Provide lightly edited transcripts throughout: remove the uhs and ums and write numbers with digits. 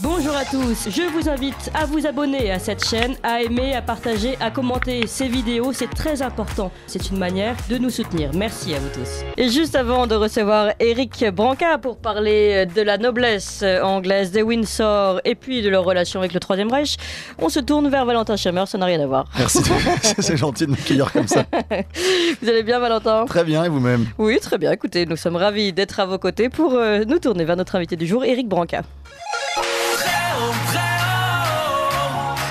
Bonjour à tous, je vous invite à vous abonner à cette chaîne, à aimer, à partager, à commenter ces vidéos, c'est très important. C'est une manière de nous soutenir. Merci à vous tous. Et juste avant de recevoir Éric Branca pour parler de la noblesse anglaise des Windsor et puis de leur relation avec le Troisième Reich, on se tourne vers Valentin Schirmer, ça n'a rien à voir. Merci, c'est gentil de m'accueillir comme ça. Vous allez bien, Valentin ? Très bien, et vous-même ? Oui, très bien, écoutez, nous sommes ravis d'être à vos côtés pour nous tourner vers notre invité du jour, Éric Branca.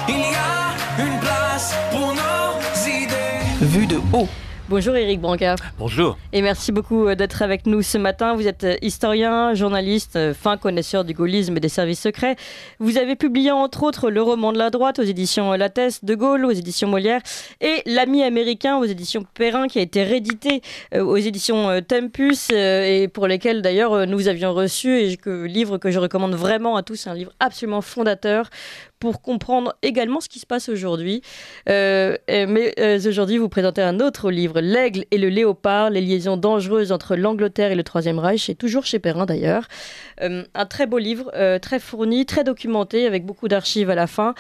Il y a une place pour nos idées. Vue de haut. Bonjour Éric Branca. Bonjour. Et merci beaucoup d'être avec nous ce matin. Vous êtes historien, journaliste, fin connaisseur du gaullisme et des services secrets. Vous avez publié entre autres Le roman de la droite aux éditions Lattès, De Gaulle aux éditions Molière et L'ami américain aux éditions Perrin qui a été réédité aux éditions Tempus et pour lesquels d'ailleurs nous avions reçu livre que je recommande vraiment à tous, un livre absolument fondateur pour comprendre également ce qui se passe aujourd'hui. Mais aujourd'hui, vous présentez un autre livre, L'Aigle et le Léopard, les liaisons dangereuses entre l'Angleterre et le Troisième Reich, et toujours chez Perrin d'ailleurs. Un très beau livre, très fourni, très documenté, avec beaucoup d'archives à la fin.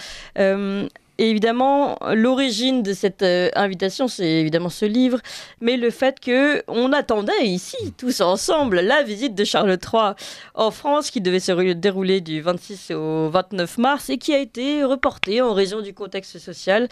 Et évidemment, l'origine de cette invitation, c'est évidemment ce livre, mais le fait qu'on attendait ici, tous ensemble, la visite de Charles III en France, qui devait se dérouler du 26 au 29 mars et qui a été reportée en raison du contexte social.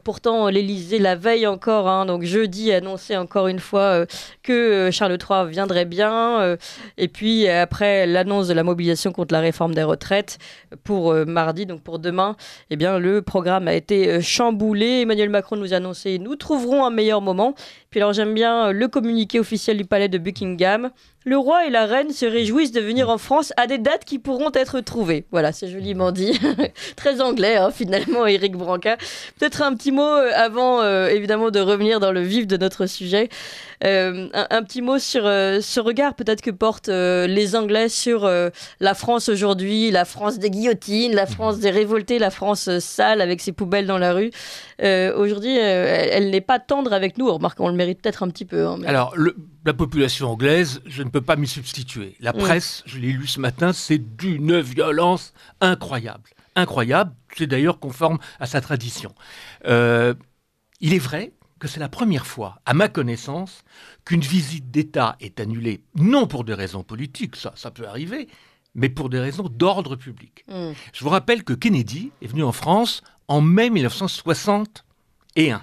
Pourtant, l'Élysée, la veille encore, donc jeudi, annonçait encore une fois que Charles III viendrait bien. Et puis, après l'annonce de la mobilisation contre la réforme des retraites pour mardi, donc pour demain, eh bien, le programme a été chamboulé. Emmanuel Macron nous a annoncé « Nous trouverons un meilleur moment ». Puis alors j'aime bien le communiqué officiel du palais de Buckingham. Le roi et la reine se réjouissent de venir en France à des dates qui pourront être trouvées. Voilà, c'est joliment dit. Très anglais, finalement, Éric Branca. Peut-être un petit mot avant, évidemment, de revenir dans le vif de notre sujet. Un petit mot sur ce regard peut-être que portent les Anglais sur la France aujourd'hui, la France des guillotines, la France des révoltés, la France sale avec ses poubelles dans la rue. Aujourd'hui, elle n'est pas tendre avec nous. Remarquons, on le mérite peut-être un petit peu. Mais... Alors, la population anglaise, je ne peux pas m'y substituer. La presse, je l'ai lu ce matin, c'est d'une violence incroyable. Incroyable, c'est d'ailleurs conforme à sa tradition. Il est vrai que c'est la première fois, à ma connaissance, qu'une visite d'État est annulée, non pour des raisons politiques, ça peut arriver, mais pour des raisons d'ordre public. Je vous rappelle que Kennedy est venu en France en mai 1961.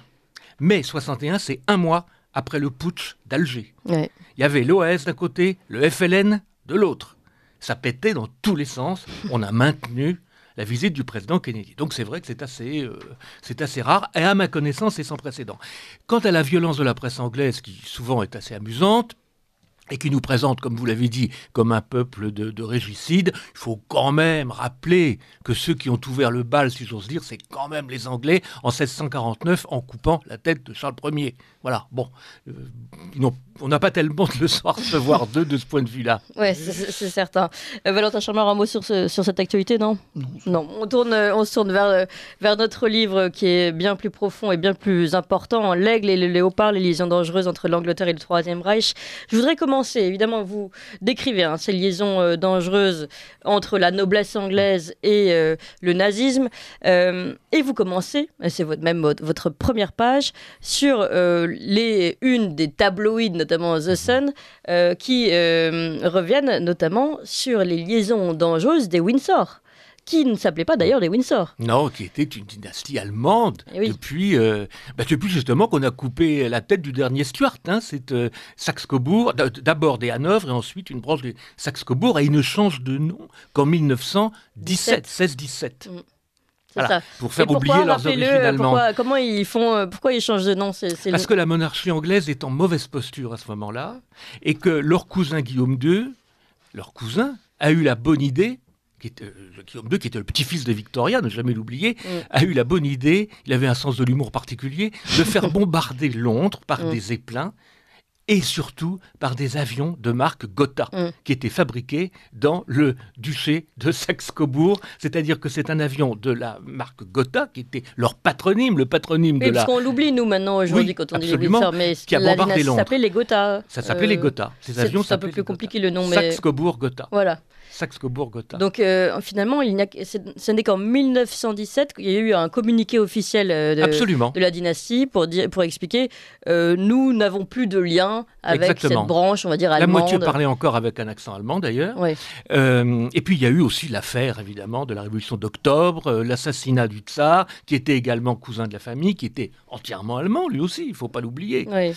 Mai 61, c'est un mois après le putsch d'Alger. Ouais. Il y avait l'OAS d'un côté, le FLN de l'autre. Ça pétait dans tous les sens. On a maintenu la visite du président Kennedy. Donc c'est vrai que c'est assez rare et à ma connaissance, c'est sans précédent. Quant à la violence de la presse anglaise, qui souvent est assez amusante, et qui nous présente, comme vous l'avez dit, comme un peuple de régicides, il faut quand même rappeler que ceux qui ont ouvert le bal, si j'ose dire, c'est quand même les Anglais en 1649 en coupant la tête de Charles Ier. Voilà, bon, on n'a pas tellement de leçons à recevoir d'eux de ce point de vue-là. Oui, c'est certain. Valentin Schirmer, un mot sur cette actualité, non ? Non. On se tourne vers notre livre qui est bien plus profond et bien plus important, L'Aigle et le Léopard, les liaisons dangereuses entre l'Angleterre et le Troisième Reich. Je voudrais commencer, évidemment, vous décrivez ces liaisons dangereuses entre la noblesse anglaise et le nazisme. Et vous commencez, c'est votre première page, sur les unes des tabloïds, notamment The Sun, qui reviennent notamment sur les liaisons dangereuses des Windsor, qui ne s'appelait pas d'ailleurs les Windsor. Non, qui était une dynastie allemande depuis justement qu'on a coupé la tête du dernier Stuart. C'est Saxe-Cobourg, d'abord des Hanovre et ensuite une branche des Saxe-Cobourg, et ils ne changent de nom qu'en 1917, 16-17. Voilà, ça. Pour faire oublier leurs origines allemandes. Pourquoi ils changent de nom Parce que la monarchie anglaise est en mauvaise posture à ce moment-là, et que leur cousin Guillaume II, a eu la bonne idée, Guillaume II, qui était le petit-fils de Victoria, ne jamais l'oublier, a eu la bonne idée, il avait un sens de l'humour particulier, de faire bombarder Londres par des zeppelins, et surtout par des avions de marque Gotha, qui étaient fabriqués dans le duché de Saxe-Cobourg. C'est-à-dire que c'est un avion de la marque Gotha, qui était leur patronyme, le patronyme de la... parce qu'on l'oublie, nous, maintenant, aujourd'hui, quand on dit les Windsor, mais qui a bombardé Londres. Ça s'appelait les Gotha. Ça s'appelait les Gotha. Ces avions c'est un peu plus compliqué, le nom, mais... Saxe-Cobourg, Gotha. Voilà. Saxe-Cobourg-Gotha. Donc finalement, ce n'est qu'en 1917 qu'il y a eu un communiqué officiel Absolument. de la dynastie pour expliquer nous n'avons plus de lien avec Exactement. cette branche, on va dire, La allemande. moitié parlait encore avec un accent allemand d'ailleurs. Ouais. Et puis il y a eu aussi l'affaire évidemment de la Révolution d'octobre, l'assassinat du tsar, qui était également cousin de la famille, qui était entièrement allemand lui aussi, il ne faut pas l'oublier. Ouais.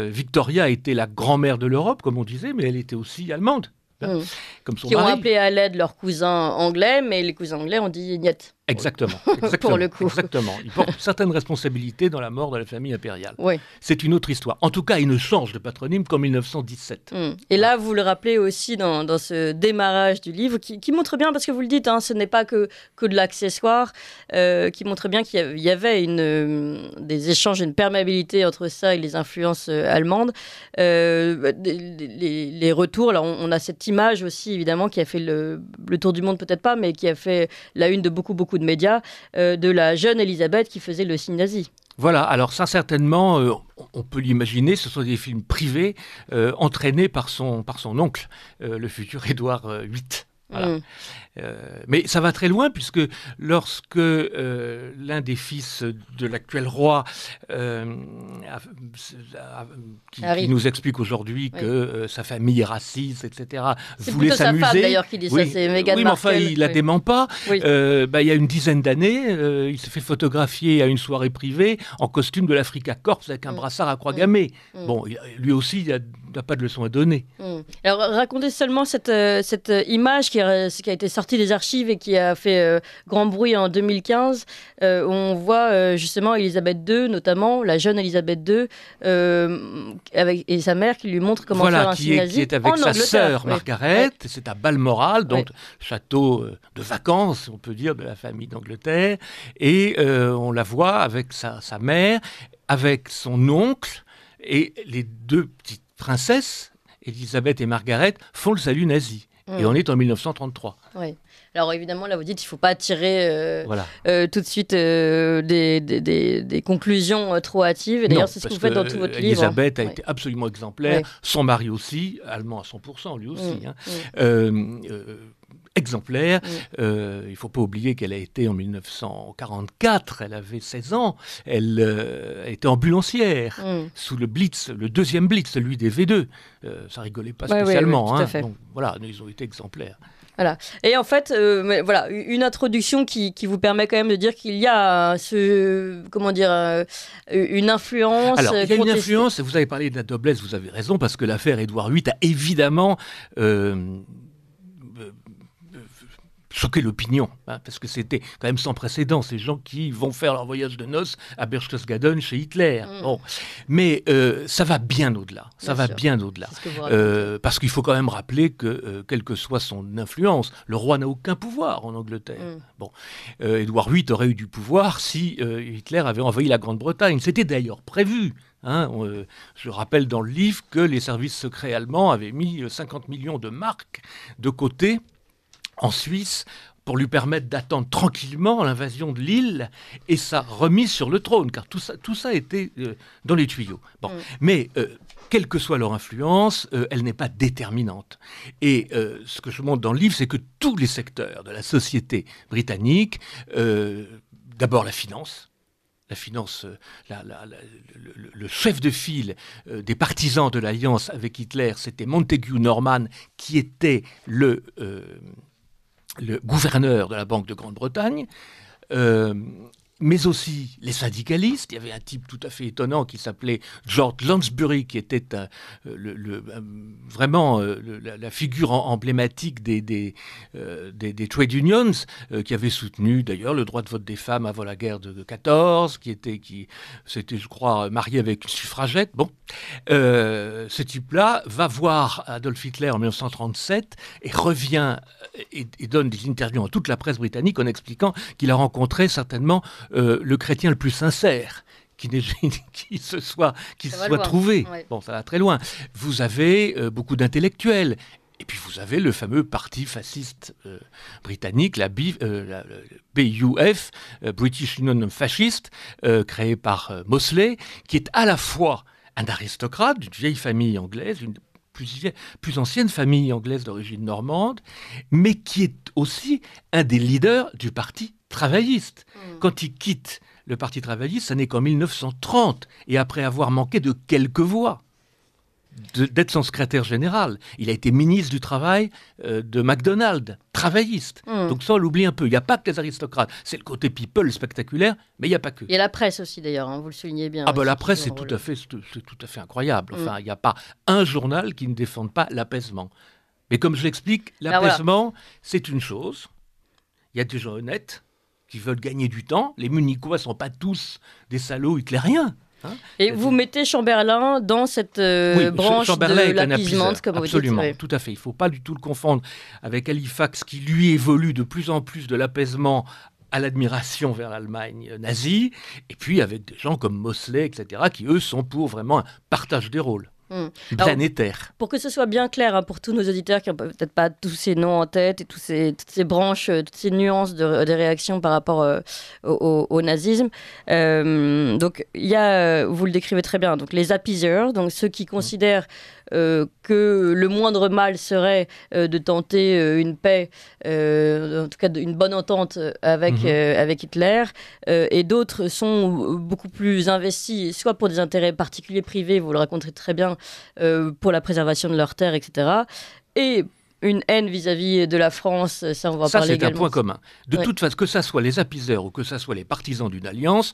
Victoria était la grand-mère de l'Europe, comme on disait, mais elle était aussi allemande, Mm. comme son Qui ont mari. appelé à l'aide leurs cousins anglais, mais les cousins anglais ont dit niet. Exactement. Pour le coup. Exactement. Il porte certaines responsabilités dans la mort de la famille impériale. Oui. C'est une autre histoire. En tout cas, il ne change de patronyme qu'en 1917. Et là, vous le rappelez aussi dans ce démarrage du livre, qui montre bien, parce que vous le dites, ce n'est pas que de l'accessoire, qui montre bien qu'il y avait des échanges, une perméabilité entre ça et les influences allemandes. Les retours, là, on a cette image aussi, évidemment, qui a fait le tour du monde, peut-être pas, mais qui a fait la une de beaucoup de médias, de la jeune Elisabeth qui faisait le signe nazi. Voilà, alors ça certainement, on peut l'imaginer, ce sont des films privés entraînés par son oncle, le futur Édouard VIII. Voilà. Mais ça va très loin puisque lorsque l'un des fils de l'actuel roi qui nous explique aujourd'hui que sa famille est raciste, etc., c'est voulait plutôt s'amuser. Sa femme d'ailleurs qui dit ça, c'est Meghan Markle. Mais enfin il la dément pas. Oui. Il y a une dizaine d'années, il s'est fait photographier à une soirée privée en costume de l'Africa Corps avec un brassard à croix gammée. Bon, lui aussi il n'a pas de leçon à donner. Alors racontez seulement cette image qui a été sortie des archives et qui a fait grand bruit en 2015, où on voit justement Elisabeth II, notamment la jeune Elisabeth II, et sa mère qui lui montre comment faire un signe nazi. Qui est avec sa sœur Margaret, Ouais. c'est à Balmoral, donc château de vacances, on peut dire, de la famille d'Angleterre, et on la voit avec sa mère, avec son oncle, et les deux petites princesses, Elisabeth et Margaret, font le salut nazi. Et on est en 1933. Oui. Alors évidemment, là vous dites qu'il ne faut pas tirer tout de suite des conclusions trop hâtives. Et d'ailleurs, c'est ce que vous faites dans tout votre livre. Elisabeth a été absolument exemplaire. Son mari aussi, allemand à 100%, lui aussi. Exemplaire. Il ne faut pas oublier qu'elle a été en 1944, elle avait 16 ans, elle était ambulancière sous le Blitz, le deuxième Blitz, celui des V2. Ça rigolait pas spécialement. Tout à fait. Donc voilà, ils ont été exemplaires. Voilà. Et en fait, voilà, une introduction qui vous permet quand même de dire qu'il y a une influence. Alors, il y a une influence, vous avez parlé de la noblesse, vous avez raison, parce que l'affaire Édouard VIII a évidemment choqué l'opinion, parce que c'était quand même sans précédent, ces gens qui vont faire leur voyage de noces à Berchtesgaden chez Hitler. Bon. Mais ça va bien au-delà, parce qu'il faut quand même rappeler que, quelle que soit son influence, le roi n'a aucun pouvoir en Angleterre. Bon. Édouard VIII aurait eu du pouvoir si Hitler avait envahi la Grande-Bretagne. C'était d'ailleurs prévu. Je rappelle dans le livre que les services secrets allemands avaient mis 50 millions de marks de côté en Suisse pour lui permettre d'attendre tranquillement l'invasion de l'île et sa remise sur le trône, car tout ça était dans les tuyaux. Bon. Mais quelle que soit leur influence, elle n'est pas déterminante. Et ce que je montre dans le livre, c'est que tous les secteurs de la société britannique, d'abord la finance, le chef de file des partisans de l'alliance avec Hitler, c'était Montagu Norman, qui était le gouverneur de la Banque de Grande-Bretagne, mais aussi les syndicalistes. Il y avait un type tout à fait étonnant qui s'appelait George Lansbury, qui était vraiment la figure emblématique des trade unions, qui avait soutenu d'ailleurs le droit de vote des femmes avant la guerre de 14, qui s'était, je crois, marié avec une suffragette. Bon, ce type-là va voir Adolf Hitler en 1937 et revient et donne des interviews à toute la presse britannique en expliquant qu'il a rencontré certainement le chrétien le plus sincère qui se soit trouvé. Ouais. Bon, ça va très loin. Vous avez beaucoup d'intellectuels. Et puis vous avez le fameux parti fasciste britannique, la BUF, British Union of Fascists, créé par Mosley, qui est à la fois un aristocrate d'une vieille famille anglaise, une plus ancienne famille anglaise d'origine normande, mais qui est aussi un des leaders du Parti travailliste. Quand il quitte le Parti travailliste, ça n'est qu'en 1930, et après avoir manqué de quelques voix d'être son secrétaire général. Il a été ministre du Travail de MacDonald, travailliste. Donc ça, on l'oublie un peu. Il n'y a pas que les aristocrates. C'est le côté people spectaculaire, mais il n'y a pas que. Il y a la presse aussi, d'ailleurs, hein, vous le soulignez bien. Ah ben la presse, c'est tout à fait incroyable. Enfin, il n'y a pas un journal qui ne défende pas l'apaisement. Mais comme je l'explique, l'apaisement, c'est une chose. Il y a des gens honnêtes qui veulent gagner du temps. Les Munichois ne sont pas tous des salauds hitlériens. Et vous mettez Chamberlain dans cette branche de l'appeasement, comme vous dites. Absolument, tout à fait. Il ne faut pas du tout le confondre avec Halifax, qui lui évolue de plus en plus de l'apaisement à l'admiration vers l'Allemagne nazie, et puis avec des gens comme Mosley, etc., qui, eux, sont pour vraiment un partage des rôles. Planétaire. Alors, pour que ce soit bien clair pour tous nos auditeurs qui n'ont peut-être pas tous ces noms en tête et toutes ces branches, toutes ces nuances des réactions par rapport au nazisme. Donc, il y a, vous le décrivez très bien, donc les appeasers, donc ceux qui considèrent que le moindre mal serait de tenter une paix, en tout cas une bonne entente avec Hitler, et d'autres sont beaucoup plus investis, soit pour des intérêts particuliers privés, vous le racontez très bien, pour la préservation de leurs terres, etc. Et une haine vis-à-vis de la France, ça on va parler également. Ça, c'est un point commun. De toute façon, que ça soit les appeasers ou que ça soit les partisans d'une alliance,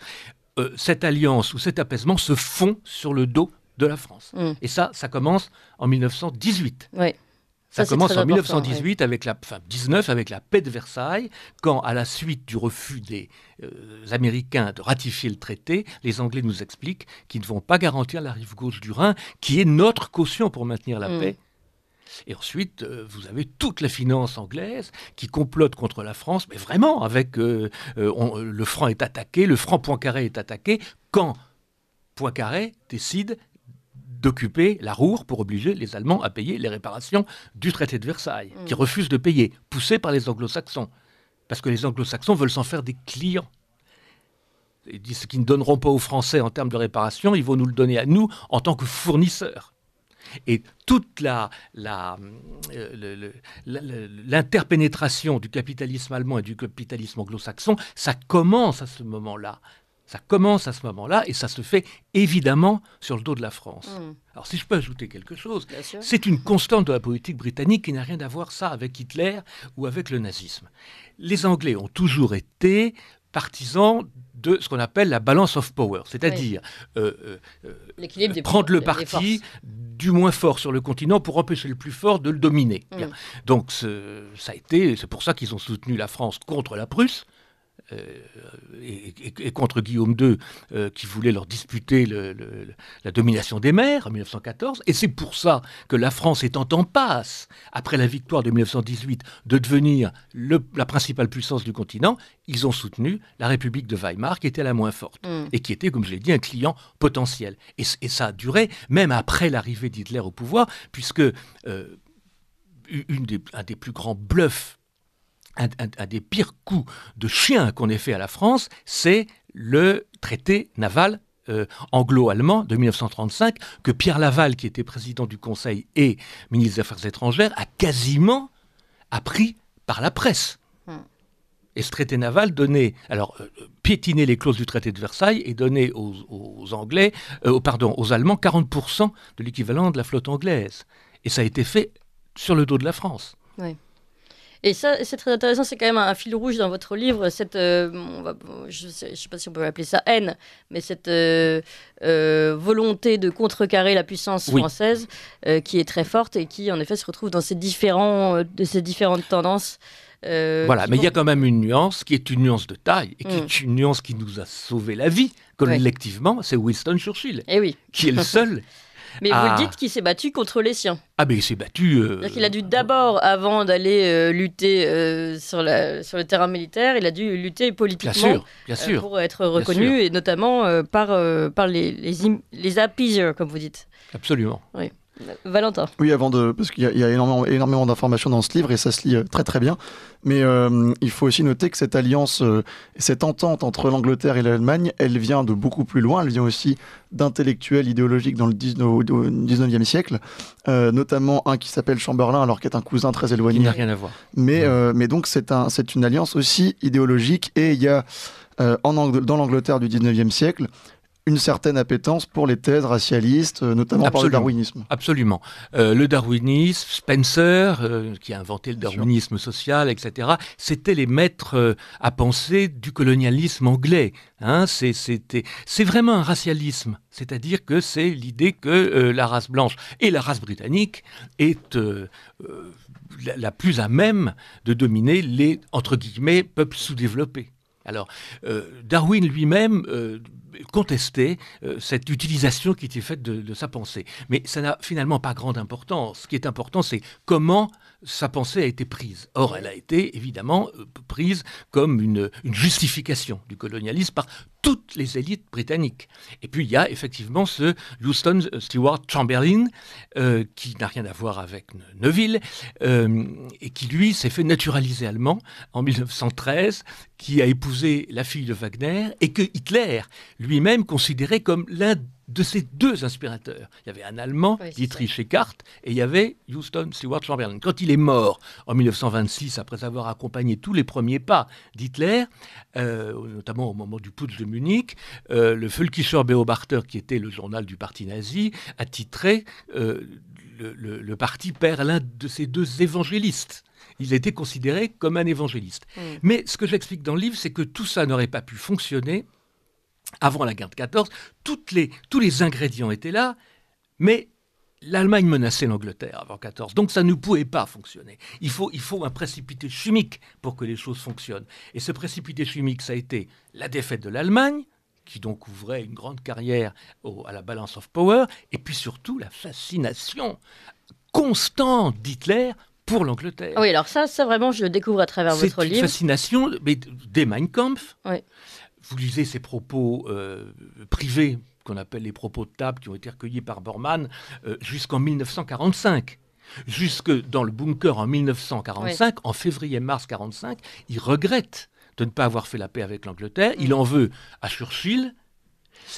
cette alliance ou cet apaisement se font sur le dos de la France. Et ça commence en 1918. Oui. Ça commence en 1918 avec 19 avec la paix de Versailles, quand, à la suite du refus des Américains de ratifier le traité, les Anglais nous expliquent qu'ils ne vont pas garantir la rive gauche du Rhin, qui est notre caution pour maintenir la paix. Et ensuite, vous avez toute la finance anglaise qui complote contre la France, mais vraiment, avec le franc est attaqué, le franc Poincaré est attaqué, quand Poincaré décide d'occuper la Ruhr pour obliger les Allemands à payer les réparations du traité de Versailles, qui refusent de payer, poussés par les Anglo-Saxons. Parce que les Anglo-Saxons veulent s'en faire des clients. Ils disent ce qu'ils ne donneront pas aux Français en termes de réparation, ils vont nous le donner à nous en tant que fournisseurs. Et toute l'interpénétration du capitalisme allemand et du capitalisme anglo-saxon, ça commence à ce moment-là. Ça commence à ce moment-là et ça se fait évidemment sur le dos de la France. Alors si je peux ajouter quelque chose, c'est une constante de la politique britannique qui n'a rien à voir ça avec Hitler ou avec le nazisme. Les Anglais ont toujours été partisans de ce qu'on appelle la balance of power, c'est-à-dire prendre le parti du moins fort sur le continent pour empêcher le plus fort de le dominer. Donc c'est pour ça qu'ils ont soutenu la France contre la Prusse, et contre Guillaume II qui voulait leur disputer la domination des mers en 1914. Et c'est pour ça que la France étant en passe, après la victoire de 1918, de devenir la principale puissance du continent, ils ont soutenu la République de Weimar qui était la moins forte et qui était, comme je l'ai dit, un client potentiel. Et ça a duré même après l'arrivée d'Hitler au pouvoir, puisque un des plus grands bluffs, un des pires coups de chien qu'on ait fait à la France, c'est le traité naval anglo-allemand de 1935, que Pierre Laval, qui était président du Conseil et ministre des Affaires étrangères, a quasiment appris par la presse. Et ce traité naval piétinait les clauses du traité de Versailles et donnait aux Allemands 40% de l'équivalent de la flotte anglaise. Et ça a été fait sur le dos de la France. Oui. Et ça, c'est très intéressant, c'est quand même un fil rouge dans votre livre, cette, je ne sais pas si on peut appeler ça haine, mais cette volonté de contrecarrer la puissance française qui est très forte et qui, en effet, se retrouve dans ces différentes tendances. Voilà, mais il y a quand même une nuance qui est une nuance de taille et qui est une nuance qui nous a sauvé la vie collectivement, c'est Winston Churchill, qui est le seul... Mais vous le dites qu'il s'est battu contre les siens. Ah ben il s'est battu... C'est-à-dire qu'il a dû d'abord, avant d'aller lutter sur le terrain militaire, il a dû lutter politiquement bien sûr, pour être reconnu, et notamment par les appeasers, comme vous dites. Absolument. Oui. Valentin. Oui, parce qu'il y a énormément d'informations dans ce livre et ça se lit très très bien. Mais il faut aussi noter que cette alliance, cette entente entre l'Angleterre et l'Allemagne, elle vient de beaucoup plus loin. Elle vient aussi d'intellectuels idéologiques dans le 19e siècle, notamment un qui s'appelle Chamberlain, alors qui est un cousin très éloigné. Qui n'a rien à voir. Mais donc c'est une alliance aussi idéologique et il y a dans l'Angleterre du 19e siècle une certaine appétence pour les thèses racialistes, notamment par le darwinisme. Absolument. Le darwinisme, Spencer, qui a inventé le darwinisme social, etc., c'était les maîtres à penser du colonialisme anglais. Hein, c'est vraiment un racialisme. C'est-à-dire que c'est l'idée que la race blanche et la race britannique est la plus à même de dominer les, entre guillemets, peuples sous-développés. Alors, Darwin lui-même contestait cette utilisation qui était faite de sa pensée. Mais ça n'a finalement pas grande importance. Ce qui est important, c'est comment sa pensée a été prise. Or, elle a été évidemment prise comme une justification du colonialisme par toutes les élites britanniques. Et puis, il y a effectivement ce Houston Stewart Chamberlain, qui n'a rien à voir avec Neville, et qui, lui, s'est fait naturaliser allemand en 1913, qui a épousé la fille de Wagner, et que Hitler lui-même considérait comme l'un de ces deux inspirateurs. Il y avait un Allemand, Dietrich Eckart, et il y avait Houston Stewart Chamberlain. Quand il est mort en 1926, après avoir accompagné tous les premiers pas d'Hitler, notamment au moment du putsch de Munich, le Völkischer Beobachter, qui était le journal du parti nazi, a titré le parti perd l'un de ses deux évangélistes. Il était considéré comme un évangéliste. Mais ce que j'explique dans le livre, c'est que tout ça n'aurait pas pu fonctionner avant la guerre de 14, tous les ingrédients étaient là, mais l'Allemagne menaçait l'Angleterre avant 14, donc ça ne pouvait pas fonctionner. Il faut un précipité chimique pour que les choses fonctionnent. Et ce précipité chimique, ça a été la défaite de l'Allemagne, qui donc ouvrait une grande carrière à la balance of power, et puis surtout la fascination constante d'Hitler pour l'Angleterre. Ah oui, alors ça vraiment, je le découvre à travers votre livre. C'est une fascination des Mein Kampf. Oui. Vous lisez ses propos privés, qu'on appelle les propos de table, qui ont été recueillis par Bormann, jusqu'en 1945. Jusque dans le bunker en 1945, en février-mars 1945, il regrette de ne pas avoir fait la paix avec l'Angleterre. Il en veut à Churchill.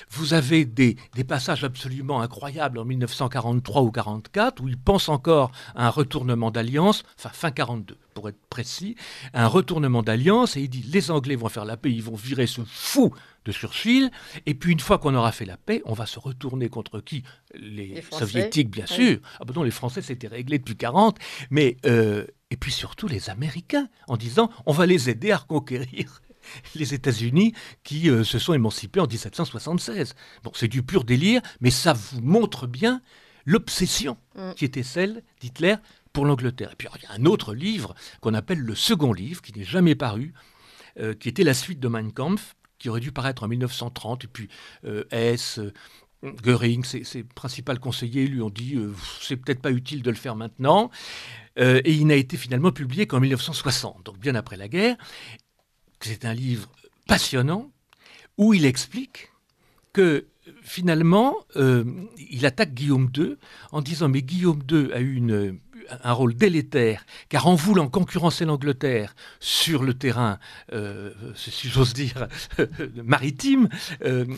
Vous avez des passages absolument incroyables en 1943 ou 1944, où il pense encore à un retournement d'alliance, enfin fin 1942 pour être précis, un retournement d'alliance, et il dit les Anglais vont faire la paix, ils vont virer ce fou de Churchill, et puis une fois qu'on aura fait la paix, on va se retourner contre qui? Les Soviétiques, bien sûr. Ah ben non, les Français, c'était réglé depuis 1940, mais et puis surtout les Américains, en disant on va les aider à reconquérir les États-Unis qui se sont émancipés en 1776. Bon, c'est du pur délire, mais ça vous montre bien l'obsession qui était celle d'Hitler pour l'Angleterre. Et puis il y a un autre livre qu'on appelle le second livre, qui n'est jamais paru, qui était la suite de Mein Kampf, qui aurait dû paraître en 1930, et puis Hess, Göring, ses principaux conseillers lui ont dit c'est peut-être pas utile de le faire maintenant, et il n'a été finalement publié qu'en 1960, donc bien après la guerre. C'est un livre passionnant où il explique que finalement, il attaque Guillaume II en disant « Mais Guillaume II a eu un rôle délétère, car en voulant concurrencer l'Angleterre sur le terrain, si j'ose dire, maritime, il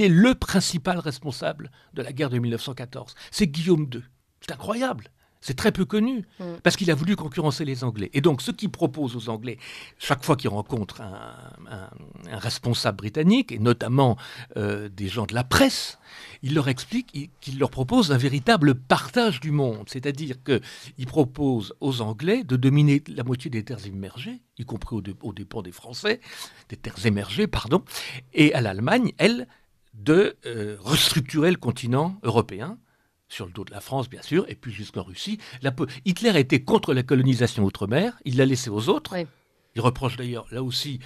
est le principal responsable de la guerre de 1914. C'est Guillaume II. C'est incroyable. C'est très peu connu, parce qu'il a voulu concurrencer les Anglais. Et donc, ce qu'il propose aux Anglais, chaque fois qu'ils rencontrent un responsable britannique, et notamment des gens de la presse, il leur explique qu'il leur propose un véritable partage du monde. C'est-à-dire qu'il propose aux Anglais de dominer la moitié des terres immergées, y compris aux dépens des Français, des terres émergées, pardon, et à l'Allemagne, elle, de restructurer le continent européen, sur le dos de la France, bien sûr, et puis jusqu'en Russie. Hitler était contre la colonisation outre-mer, il l'a laissé aux autres. Oui. Il reproche d'ailleurs, là aussi,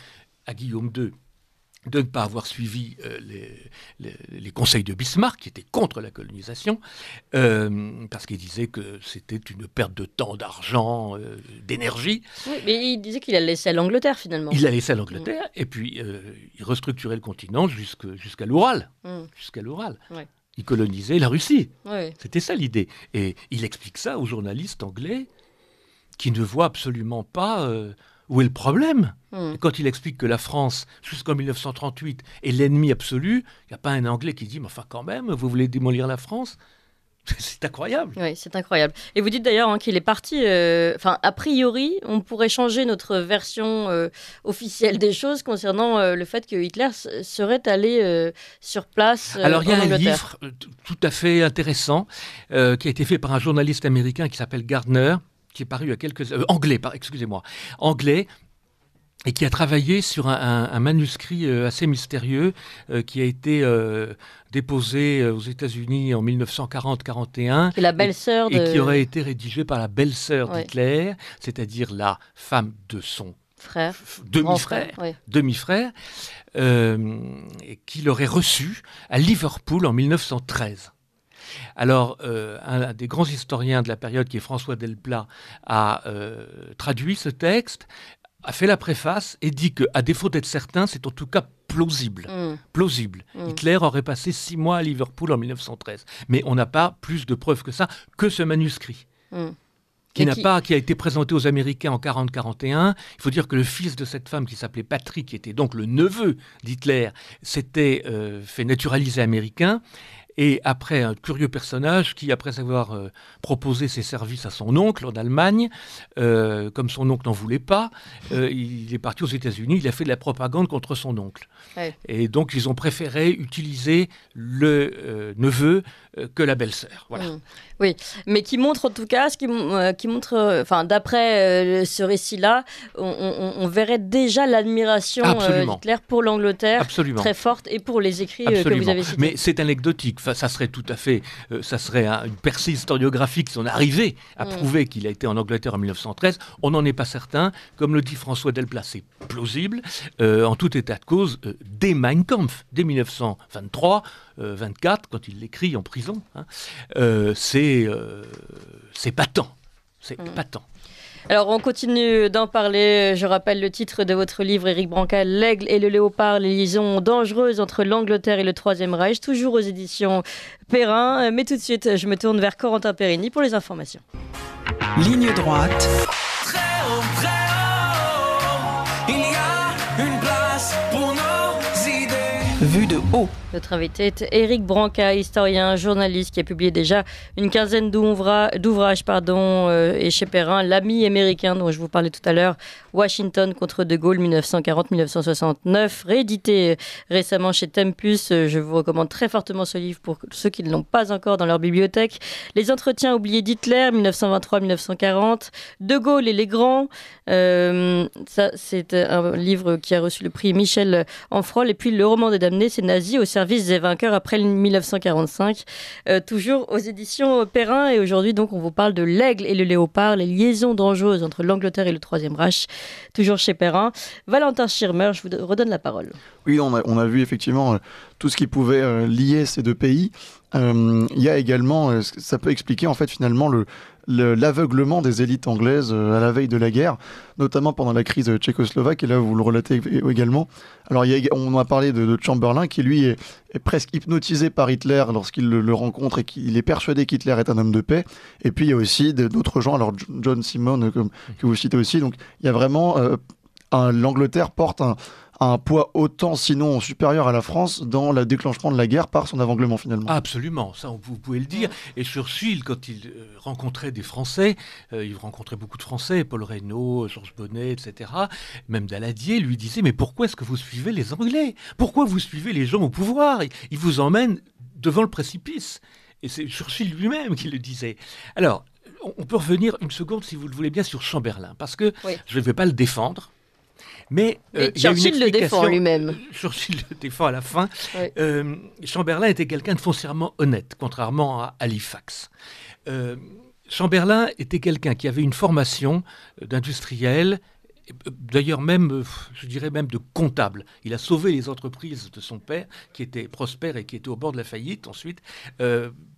à Guillaume II, de ne pas avoir suivi les conseils de Bismarck, qui étaient contre la colonisation, parce qu'il disait que c'était une perte de temps, d'argent, d'énergie. Oui, mais il disait qu'il a laissé à l'Angleterre, finalement. Il a laissé à l'Angleterre, et puis il restructurait le continent jusqu'à l'Oural. Jusqu'à l'Oural. Ouais. il colonisait la Russie. Oui. C'était ça l'idée. Et il explique ça aux journalistes anglais qui ne voient absolument pas où est le problème. Et quand il explique que la France, jusqu'en 1938, est l'ennemi absolu, il n'y a pas un Anglais qui dit « Mais enfin quand même, vous voulez démolir la France ?» C'est incroyable. Oui, c'est incroyable. Et vous dites d'ailleurs qu'il est parti, a priori, on pourrait changer notre version officielle des choses concernant le fait que Hitler serait allé sur place Alors il y a en un Angleterre. livre tout à fait intéressant qui a été fait par un journaliste américain qui s'appelle Gardner, qui est paru il y a quelques... anglais, et qui a travaillé sur un manuscrit assez mystérieux qui a été déposé aux États-Unis en 1940-41 Et la belle-sœur et qui aurait été rédigé par la belle-sœur d'Hitler, c'est-à-dire la femme de son frère, demi-frère, et qui l'aurait reçu à Liverpool en 1913. Alors, un des grands historiens de la période, qui est François Delplat, a traduit ce texte, a fait la préface et dit qu'à défaut d'être certain, c'est en tout cas plausible. Hitler aurait passé 6 mois à Liverpool en 1913. Mais on n'a pas plus de preuves que ça, que ce manuscrit. Qui a été présenté aux Américains en 40-41. Il faut dire que le fils de cette femme, qui s'appelait Patrick, qui était donc le neveu d'Hitler, s'était fait naturaliser américain. Et après, un curieux personnage qui, après avoir proposé ses services à son oncle en Allemagne, comme son oncle n'en voulait pas, il est parti aux États-Unis, il a fait de la propagande contre son oncle. Ouais. Et donc, ils ont préféré utiliser le neveu que la belle-sœur. Voilà. Oui, mais qui montre en tout cas, d'après ce récit-là, on verrait déjà l'admiration d'Hitler pour l'Angleterre très forte et pour les écrits que vous avez cités. Mais c'est anecdotique. Enfin, ça serait tout à fait, ça serait une percée historiographique si on arrivait à prouver qu'il a été en Angleterre en 1913. On n'en est pas certain. Comme le dit François Delplat, c'est plausible. En tout état de cause, dès Mein Kampf, dès 1923, 24, quand il l'écrit en prison, c'est patent. C'est patent. Alors, on continue d'en parler. Je rappelle le titre de votre livre, Éric Branca, L'Aigle et le Léopard, les liaisons dangereuses entre l'Angleterre et le Troisième Reich, toujours aux éditions Perrin. Mais tout de suite, je me tourne vers Corentin Périni pour les informations. Ligne droite. Très haut, il y a une place pour nos idées. Vue de haut. Notre invité est Éric Branca, historien, journaliste, qui a publié déjà une quinzaine d'ouvrages et chez Perrin, L'Ami américain dont je vous parlais tout à l'heure, Washington contre De Gaulle 1940-1969, réédité récemment chez Tempus. Je vous recommande très fortement ce livre pour ceux qui ne l'ont pas encore dans leur bibliothèque. Les entretiens oubliés d'Hitler 1923-1940, De Gaulle et les grands, ça c'est un livre qui a reçu le prix Michel Enfrol, et puis Le roman des damnés, c'est Nazi au service des vainqueurs après 1945, toujours aux éditions Perrin. Et aujourd'hui, donc, on vous parle de L'Aigle et le Léopard, les liaisons dangereuses entre l'Angleterre et le Troisième Reich, toujours chez Perrin. Valentin Schirmer, je vous redonne la parole. Oui, on a vu effectivement tout ce qui pouvait lier ces deux pays. Il y a également, ça peut expliquer en fait finalement l'aveuglement des élites anglaises à la veille de la guerre, notamment pendant la crise tchécoslovaque, et là vous le relatez également. Alors on a parlé de Chamberlain qui lui est presque hypnotisé par Hitler lorsqu'il le rencontre et qu'il est persuadé qu'Hitler est un homme de paix. Et puis il y a aussi d'autres gens, alors John Simon que vous citez aussi, donc il y a vraiment l'Angleterre porte un poids autant, sinon supérieur à la France dans le déclenchement de la guerre par son aveuglement finalement. Absolument, ça vous pouvez le dire. Et Churchill, quand il rencontrait des Français, il rencontrait beaucoup de Français, Paul Reynaud, Georges Bonnet, etc., même Daladier, lui disait « Mais pourquoi est-ce que vous suivez les Anglais ? Pourquoi vous suivez les gens au pouvoir ? Ils vous emmènent devant le précipice. » Et c'est Churchill lui-même qui le disait. Alors, on peut revenir une seconde, si vous le voulez bien, sur Chamberlain, parce que je ne vais pas le défendre. Mais Churchill le défend lui-même. Churchill le défend à la fin. Oui. Chamberlain était quelqu'un de foncièrement honnête, contrairement à Halifax. Chamberlain était quelqu'un qui avait une formation d'industriel, d'ailleurs même, je dirais même de comptable. Il a sauvé les entreprises de son père, qui était prospère et qui était au bord de la faillite ensuite,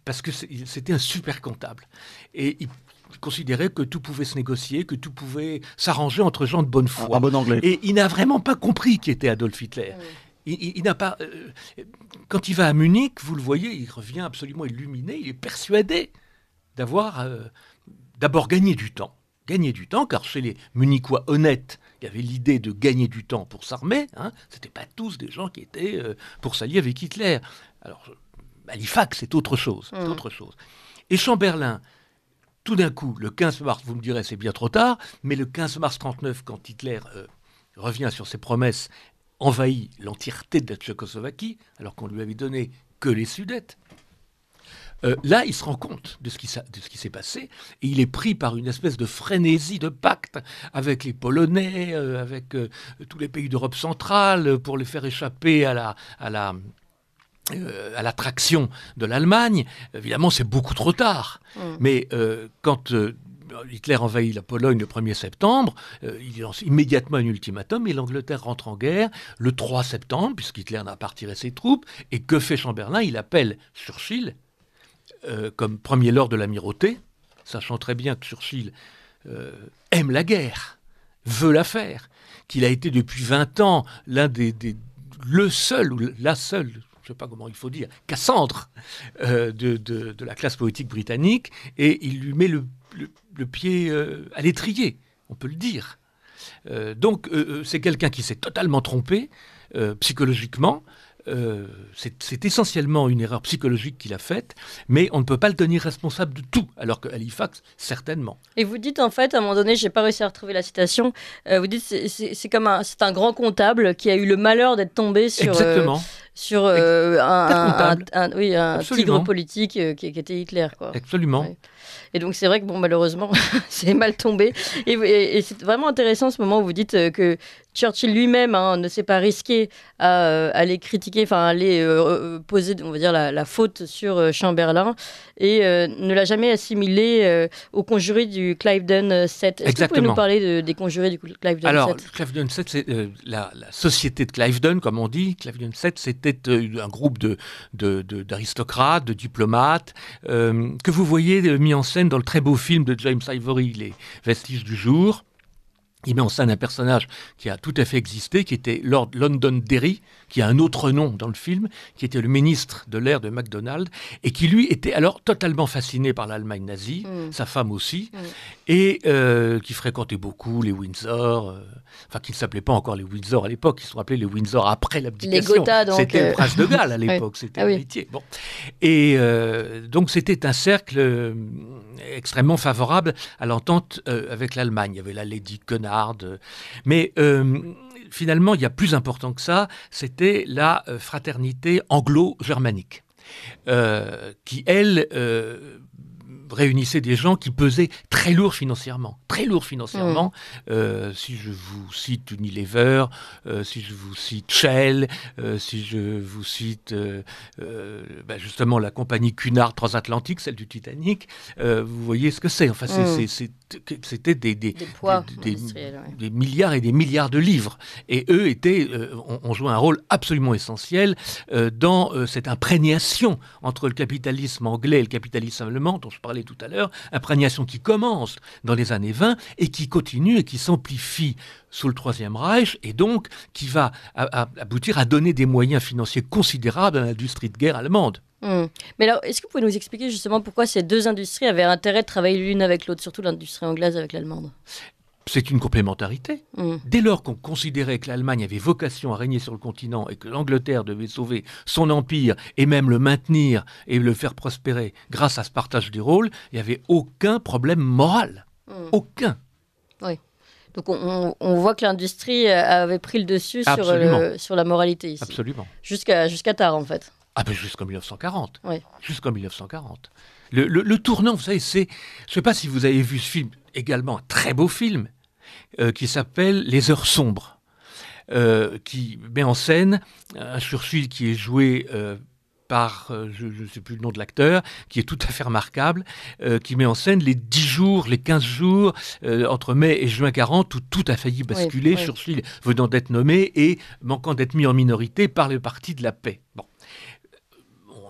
parce que c'était un super comptable. Et il considérait que tout pouvait se négocier, que tout pouvait s'arranger entre gens de bonne foi. Un bon anglais. Et il n'a vraiment pas compris qui était Adolf Hitler. Il n'a pas. Quand il va à Munich, vous le voyez, il revient absolument illuminé. Il est persuadé d'avoir d'abord gagné du temps. Gagner du temps, car chez les Munichois honnêtes, il y avait l'idée de gagner du temps pour s'armer. Hein. Ce n'étaient pas tous des gens qui étaient pour s'allier avec Hitler. Alors, Halifax, c'est autre chose. C'est autre chose. Et Chamberlain, tout d'un coup, le 15 mars, vous me direz, c'est bien trop tard, mais le 15 mars 1939, quand Hitler revient sur ses promesses, envahit l'entièreté de la Tchécoslovaquie, alors qu'on lui avait donné que les Sudètes, là, il se rend compte de ce qui s'est passé, et il est pris par une espèce de frénésie de pacte avec les Polonais, avec tous les pays d'Europe centrale, pour les faire échapper à l'attraction de l'Allemagne. Évidemment, c'est beaucoup trop tard. Mais quand Hitler envahit la Pologne le 1er septembre, il lance immédiatement un ultimatum et l'Angleterre rentre en guerre le 3 septembre, puisqu'Hitler n'a pas retiré ses troupes. Et que fait Chamberlain? Il appelle Churchill comme premier lord de l'amirauté, sachant très bien que Churchill aime la guerre, veut la faire, qu'il a été depuis 20 ans le seul, ou la seule, je ne sais pas comment il faut dire, Cassandre de la classe politique britannique, et il lui met le pied à l'étrier, on peut le dire. Donc c'est quelqu'un qui s'est totalement trompé psychologiquement. C'est essentiellement une erreur psychologique qu'il a faite, mais on ne peut pas le tenir responsable de tout, alors que Halifax, certainement. Et vous dites en fait, à un moment donné, j'ai pas réussi à retrouver la citation, vous dites c'est un grand comptable qui a eu le malheur d'être tombé sur un tigre politique qui était Hitler, quoi. Absolument. Ouais. Et donc c'est vrai que malheureusement, c'est mal tombé. Et c'est vraiment intéressant ce moment où vous dites que Churchill lui-même ne s'est pas risqué à aller critiquer, enfin aller poser, on va dire, la faute sur Chamberlain, et ne l'a jamais assimilé aux conjurés du Cliveden 7. Est-ce que vous pouvez nous parler des conjurés du Cliveden 7? Alors, Cliveden 7, c'est la société de Cliveden, comme on dit. Cliveden 7, c'était un groupe d'aristocrates, de diplomates, que vous voyez mis en scène dans le très beau film de James Ivory, Les Vestiges du jour. Il met en scène un personnage qui a tout à fait existé, qui était Lord Londonderry, qui a un autre nom dans le film, qui était le ministre de l'ère de MacDonald, et qui, lui, était alors totalement fasciné par l'Allemagne nazie, sa femme aussi, et qui fréquentait beaucoup les Windsor, qui ne s'appelaient pas encore les Windsor à l'époque, ils se sont appelés les Windsor après l'abdication. Les Gotha, donc. C'était le prince de Galles à l'époque, c'était l'héritier. Bon. Et donc c'était un cercle extrêmement favorable à l'entente avec l'Allemagne. Il y avait la Lady Cunard, mais finalement, il y a plus important que ça, c'était la fraternité anglo-germanique, qui, elle, réunissait des gens qui pesaient très lourd financièrement. Si je vous cite Unilever, si je vous cite Shell, si je vous cite justement la compagnie Cunard transatlantique, celle du Titanic, vous voyez ce que c'est. Enfin, c'était des milliards et des milliards de livres. Et eux ont joué un rôle absolument essentiel dans cette imprégnation entre le capitalisme anglais et le capitalisme allemand, dont je parlais tout à l'heure, imprégnation qui commence dans les années 20 et qui continue et qui s'amplifie sous le Troisième Reich, et donc qui va aboutir à donner des moyens financiers considérables à l'industrie de guerre allemande. Mais alors, est-ce que vous pouvez nous expliquer justement pourquoi ces deux industries avaient intérêt de travailler l'une avec l'autre, surtout l'industrie anglaise avec l'allemande? C'est une complémentarité. Dès lors qu'on considérait que l'Allemagne avait vocation à régner sur le continent et que l'Angleterre devait sauver son empire et même le maintenir et le faire prospérer grâce à ce partage des rôles, il n'y avait aucun problème moral. Aucun. Oui. Donc on voit que l'industrie avait pris le dessus sur la moralité ici. Absolument. Jusqu'à tard, en fait. Jusqu'en 1940. Oui. Jusqu'en 1940. Le tournant, vous savez, je ne sais pas si vous avez vu ce film, également un très beau film, qui s'appelle Les Heures sombres, qui met en scène un Churchill qui est joué par, je ne sais plus le nom de l'acteur, qui est tout à fait remarquable, qui met en scène les 10 jours, les 15 jours, entre mai et juin 40, où tout a failli basculer, Churchill venant d'être nommé et manquant d'être mis en minorité par le parti de la paix. Bon.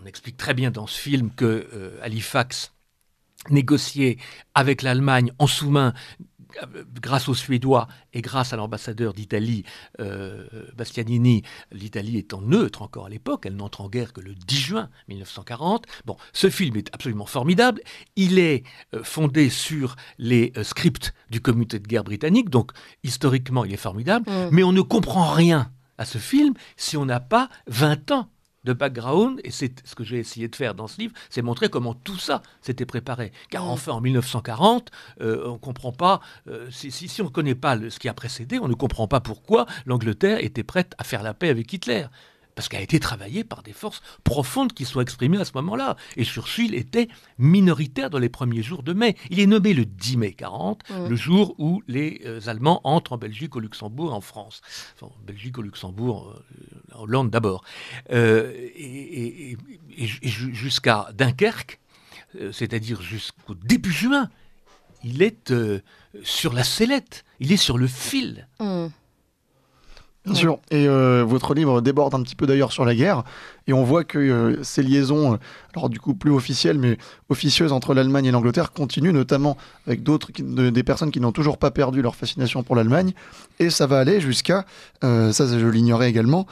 On explique très bien dans ce film que Halifax négociait avec l'Allemagne en sous-main grâce aux Suédois et grâce à l'ambassadeur d'Italie, Bastianini, l'Italie étant neutre encore à l'époque, elle n'entre en guerre que le 10 juin 1940. Bon, ce film est absolument formidable. Il est fondé sur les scripts du comité de guerre britannique, donc historiquement il est formidable, mais on ne comprend rien à ce film si on n'a pas 20 ans de background, et c'est ce que j'ai essayé de faire dans ce livre, c'est montrer comment tout ça s'était préparé. Car enfin, en 1940, on ne comprend pas, si on ne connaît pas ce qui a précédé, on ne comprend pas pourquoi l'Angleterre était prête à faire la paix avec Hitler. Parce qu'elle a été travaillée par des forces profondes qui sont exprimées à ce moment-là. Et Churchill était minoritaire dans les premiers jours de mai. Il est nommé le 10 mai 40, le jour où les Allemands entrent en Belgique, au Luxembourg et en France. Enfin, en Belgique, au Luxembourg, en Hollande d'abord. Et jusqu'à Dunkerque, c'est-à-dire jusqu'au début juin, il est sur la sellette, il est sur le fil. Bien sûr, et votre livre déborde un petit peu d'ailleurs sur la guerre, et on voit que ces liaisons, alors du coup plus officielles, mais officieuses entre l'Allemagne et l'Angleterre continuent, notamment avec des personnes qui n'ont toujours pas perdu leur fascination pour l'Allemagne, et ça va aller jusqu'à, ça je l'ignorais également,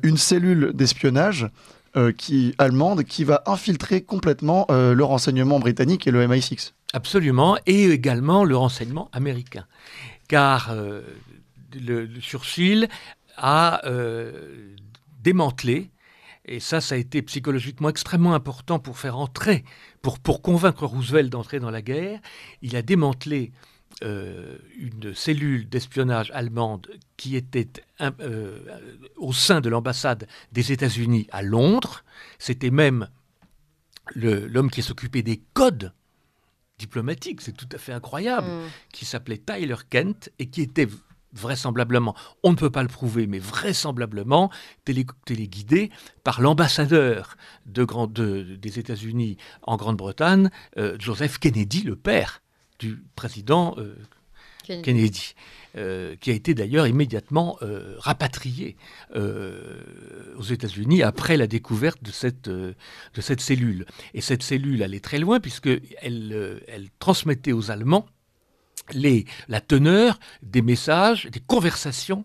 une cellule d'espionnage allemande qui va infiltrer complètement le renseignement britannique et le MI6. Absolument, et également le renseignement américain, car le Churchill a démantelé, et ça a été psychologiquement extrêmement important pour faire entrer, pour convaincre Roosevelt d'entrer dans la guerre. Il a démantelé une cellule d'espionnage allemande qui était au sein de l'ambassade des États-Unis à Londres. C'était même l'homme qui s'occupait des codes diplomatiques, c'est tout à fait incroyable, qui s'appelait Tyler Kent et qui était vraisemblablement, on ne peut pas le prouver, mais vraisemblablement téléguidé par l'ambassadeur des États-Unis en Grande-Bretagne, Joseph Kennedy, le père du président Kennedy, qui a été d'ailleurs immédiatement rapatrié aux États-Unis après la découverte de cette cellule. Et cette cellule allait très loin puisqu'elle transmettait aux Allemands la teneur des messages, des conversations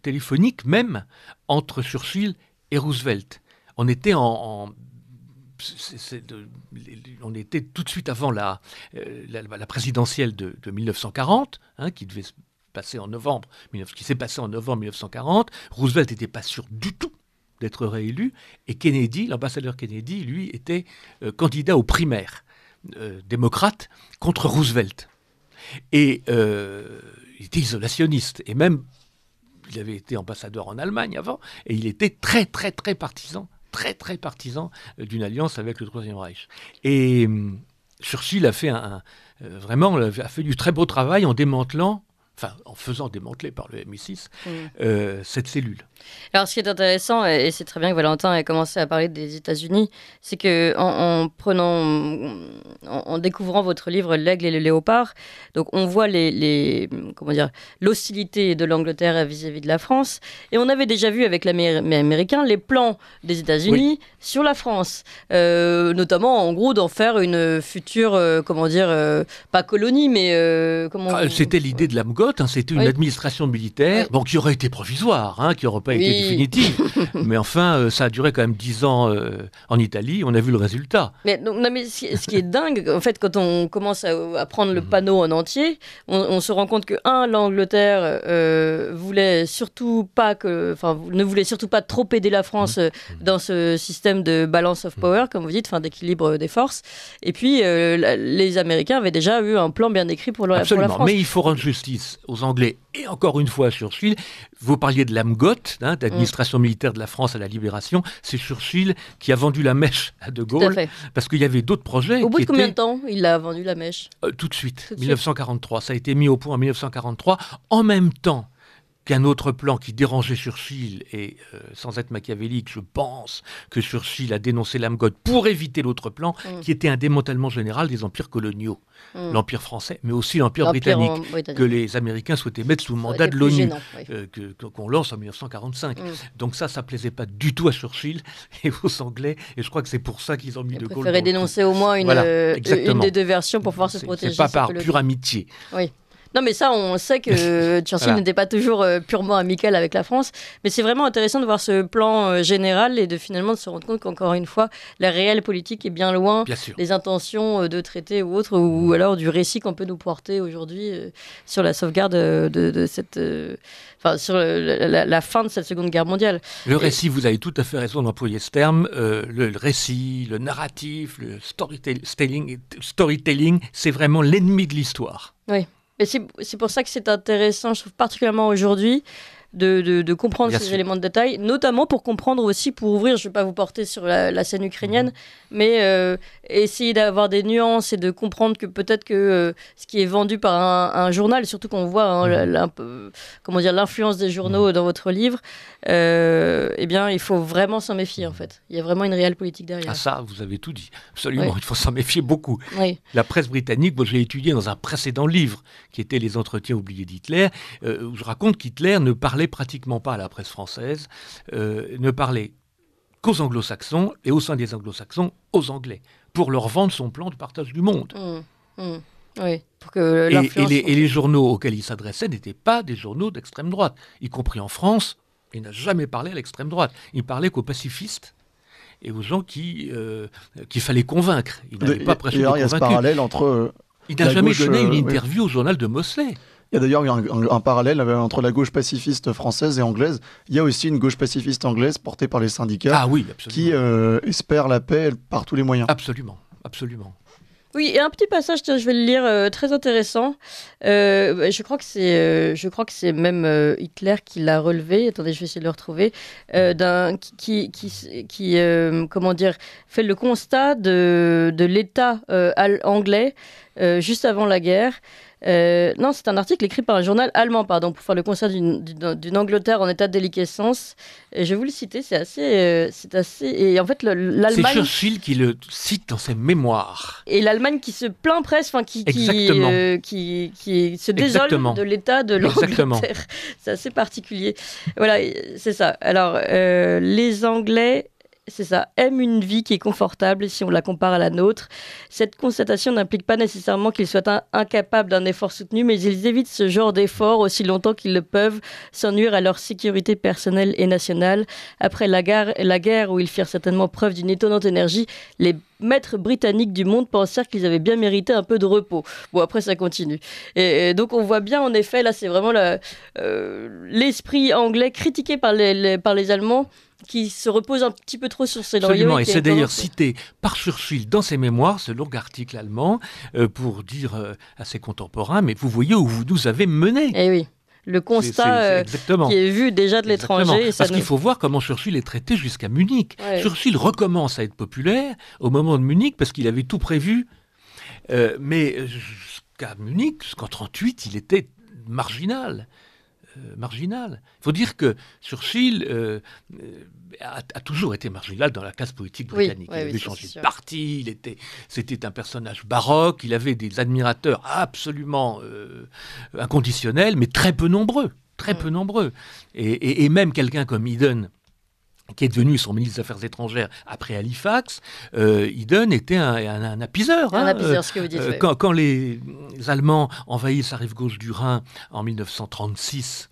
téléphoniques même entre Churchill et Roosevelt. On était on était tout de suite avant la présidentielle de 1940, qui devait se passer en novembre, qui s'est passé en novembre 1940. Roosevelt n'était pas sûr du tout d'être réélu, et Kennedy, l'ambassadeur Kennedy, lui, était candidat aux primaires démocrates contre Roosevelt. Et il était isolationniste, et même il avait été ambassadeur en Allemagne avant, et il était très très très partisan d'une alliance avec le Troisième Reich. Et Churchill a fait vraiment fait du très beau travail en démantelant, en faisant démanteler par le MI6 cette cellule. Alors, ce qui est intéressant, et c'est très bien que Valentin ait commencé à parler des États-Unis, c'est que en découvrant votre livre L'Aigle et le Léopard, donc on voit l'hostilité de l'Angleterre vis-à-vis de la France, et on avait déjà vu avec l'Américain les plans des États-Unis sur la France, notamment en gros d'en faire une future, pas colonie, mais c'était l'idée de l'AMGOT, c'était une administration militaire, qui aurait été provisoire, qui n'aurait pas été définitive, mais enfin ça a duré quand même 10 ans en Italie, on a vu le résultat. Mais ce qui est dingue, en fait, quand on commence à prendre le panneau en entier, on se rend compte que l'Angleterre ne voulait surtout pas trop aider la France dans ce système de balance of power, comme vous dites, d'équilibre des forces, et puis les Américains avaient déjà eu un plan bien écrit pour la France. Mais il faut rendre justice aux Anglais, et encore une fois à Churchill. Vous parliez de l'AMGOT, d'administration militaire de la France à la Libération. C'est Churchill qui a vendu la mèche à De Gaulle, parce qu'il y avait d'autres projets. Au bout de combien de temps il a vendu la mèche ? Tout de suite, 1943. Ça a été mis au point en 1943, en même temps qu'un autre plan qui dérangeait Churchill, et sans être machiavélique, je pense que Churchill a dénoncé l'AMGOT pour éviter l'autre plan, qui était un démantèlement général des empires coloniaux. L'Empire français, mais aussi l'Empire britannique, que les Américains souhaitaient mettre sous mandat de l'ONU, qu'on lance en 1945. Donc ça plaisait pas du tout à Churchill et aux Anglais, et je crois que c'est pour ça qu'ils ont mis De Gaulle. Ils préféraient dénoncer au moins une des deux versions pour pouvoir se protéger. C'est pas par pure amitié. Oui. Non, mais ça, on sait que Churchill Voilà. n'était pas toujours purement amical avec la France. Mais c'est vraiment intéressant de voir ce plan général et de finalement de se rendre compte qu'encore une fois, la réelle politique est bien loin Bien sûr. des intentions de traités ou autres, ou alors du récit qu'on peut nous porter aujourd'hui sur la sauvegarde de cette... Enfin, sur la fin de cette Seconde Guerre mondiale. Le récit, vous avez tout à fait raison d'employer ce terme. Le récit, le narratif, le storytelling, c'est vraiment l'ennemi de l'histoire. Oui. Et c'est pour ça que c'est intéressant, je trouve particulièrement aujourd'hui, de comprendre Bien ces sûr. éléments de détail, notamment pour comprendre aussi, pour ouvrir, je ne vais pas vous porter sur la scène ukrainienne, mais essayer d'avoir des nuances et de comprendre que peut-être que ce qui est vendu par un journal, surtout qu'on voit comment dire, l'influence des journaux dans votre livre, eh bien, il faut vraiment s'en méfier en fait. Il y a vraiment une réelle politique derrière. Ah ça, vous avez tout dit. Absolument, Oui. il faut s'en méfier beaucoup. Oui. La presse britannique, moi je l'ai étudié dans un précédent livre, qui était Les entretiens oubliés d'Hitler, où je raconte qu'Hitler ne parlait pratiquement pas à la presse française, ne parlait qu'aux anglo-saxons, et au sein des anglo-saxons, aux anglais, pour leur vendre son plan de partage du monde. Oui. Pour que Et l'influence... les journaux auxquels il s'adressait n'étaient pas des journaux d'extrême droite, y compris en France. Il n'a jamais parlé à l'extrême droite. Il parlait qu'aux pacifistes et aux gens qu'il fallait convaincre. Il n'avait pas prêché Et des alors, il y a ce convaincus. parallèle entre... Il n'a la jamais gauche, donné une oui. interview au journal de Mosley. Il y a d'ailleurs eu un parallèle entre la gauche pacifiste française et anglaise. Il y a aussi une gauche pacifiste anglaise portée par les syndicats Ah oui, absolument. qui espère la paix par tous les moyens. Absolument, absolument. Oui, et un petit passage, tiens, je vais le lire, très intéressant. Je crois que c'est même Hitler qui l'a relevé. Attendez, je vais essayer de le retrouver. Comment dire, fait le constat de l'État anglais juste avant la guerre. Non, c'est un article écrit par un journal allemand, pardon, pour faire le constat d'une Angleterre en état de déliquescence. Et je vais vous le citer, c'est assez... Et en fait, C'est l'Allemagne... Churchill qui le cite dans ses mémoires. Et l'Allemagne qui se plaint presque, enfin Exactement. qui se désole Exactement. de l'état de Exactement. l'Angleterre. C'est assez particulier. Voilà, c'est ça. Alors, les Anglais, c'est ça, aiment une vie qui est confortable si on la compare à la nôtre. Cette constatation n'implique pas nécessairement qu'ils soient incapables d'un effort soutenu, mais ils évitent ce genre d'effort aussi longtemps qu'ils le peuvent, sans nuire à leur sécurité personnelle et nationale. Après la guerre où ils firent certainement preuve d'une étonnante énergie, les maîtres britanniques du monde pensèrent qu'ils avaient bien mérité un peu de repos. Bon, après, ça continue. Et donc, on voit bien, en effet, là, c'est vraiment l'esprit anglais critiqué par les Allemands, qui se repose un petit peu trop sur ses lauriers. Absolument, et qui a c'est d'ailleurs tendance- cité par Churchill dans ses mémoires, ce long article allemand, pour dire à ses contemporains, mais vous voyez où vous nous avez menés. Eh oui, le constat C'est exactement. qui est vu déjà de l'étranger. Exactement. et ça Parce nous- qu'il faut voir comment Churchill est traité jusqu'à Munich. Ouais. Churchill recommence à être populaire au moment de Munich parce qu'il avait tout prévu, mais jusqu'à Munich, jusqu'en 1938, il était marginal. Il faut dire que Churchill a toujours été marginal dans la classe politique Oui, britannique. oui, Il oui, avait ça, changé c'est de sûr. parti, c'était un personnage baroque, il avait des admirateurs absolument inconditionnels, mais très peu nombreux. Très peu nombreux. Et même quelqu'un comme Eden, qui est devenu son ministre des Affaires étrangères après Halifax, Eden était un apiseur. Un hein. apiseur, ce que vous dites. ouais. Quand les Allemands envahissent la rive gauche du Rhin en 1936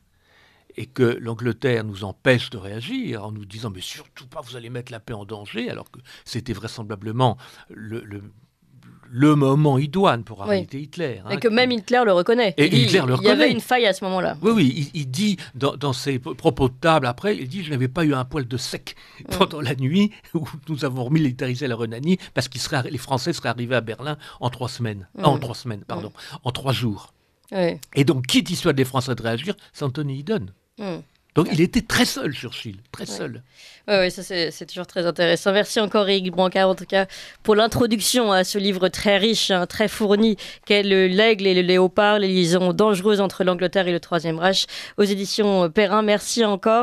et que l'Angleterre nous empêche de réagir en nous disant mais surtout pas vous allez mettre la paix en danger, alors que c'était vraisemblablement le moment idoine pour arrêter Hitler. hein. Et que même Hitler le reconnaît. Et Il dit, Hitler le il y avait reconnaît. une faille à ce moment-là. Oui, il dit dans ses propos de table après, il dit je n'avais pas eu un poil de sec pendant la nuit où nous avons remilitarisé la Rhénanie parce que les Français seraient arrivés à Berlin en 3 semaines. En 3 jours. Ouais. Et donc, qui dissuade les Français de réagir? C'est Anthony Eden. Mm. Donc, il était très seul, Churchill, très seul. Oui, ça c'est toujours très intéressant. Merci encore Éric Brancard en tout cas pour l'introduction à ce livre très riche, hein, très fourni, qu'est L'Aigle et le Léopard, les liaisons dangereuses entre l'Angleterre et le Troisième Reich aux éditions Perrin. Merci encore.